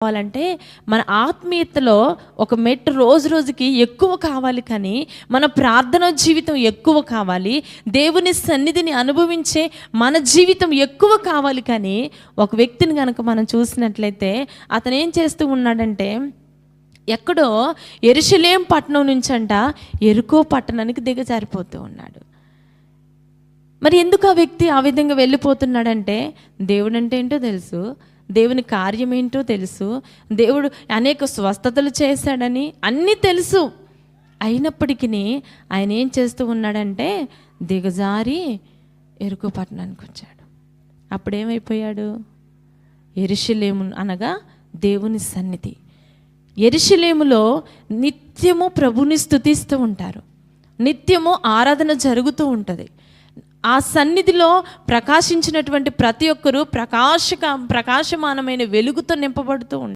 కావాలంటే మన ఆత్మీయతలో ఒక మెట్టు రోజు రోజుకి ఎక్కువ కావాలి, కానీ మన ప్రార్థన జీవితం ఎక్కువ కావాలి, దేవుని సన్నిధిని అనుభవించే మన జీవితం ఎక్కువ కావాలి. కానీ ఒక వ్యక్తిని కనుక మనం చూసినట్లయితే అతను ఏం చేస్తూ ఉన్నాడంటే, ఎక్కడో యెరూషలేము పట్టణం నుంచి అంట యెరికో పట్టణానికి దిగజారిపోతూ ఉన్నాడు. మరి ఎందుకు ఆ వ్యక్తి ఆ విధంగా వెళ్ళిపోతున్నాడంటే, దేవుడు అంటే ఏంటో తెలుసు, దేవుని కార్యం ఏంటో తెలుసు, దేవుడు అనేక స్వస్థతలు చేశాడని అన్నీ తెలుసు. అయినప్పటికీ ఆయన ఏం చేస్తూ ఉన్నాడంటే దిగజారి యెరికో పట్టణానికి వచ్చాడు. అప్పుడేమైపోయాడు? యెరూషలేము అనగా దేవుని సన్నిధి. యెరూషలేములో నిత్యము ప్రభుని స్తుతిస్తూ ఉంటారు, నిత్యము ఆరాధన జరుగుతూ ఉంటుంది. ఆ సన్నిధిలో ప్రకాశించినటువంటి ప్రతి ఒక్కరూ ప్రకాశమానమైన వెలుగుతో నింపబడుతూ ఉంటారు.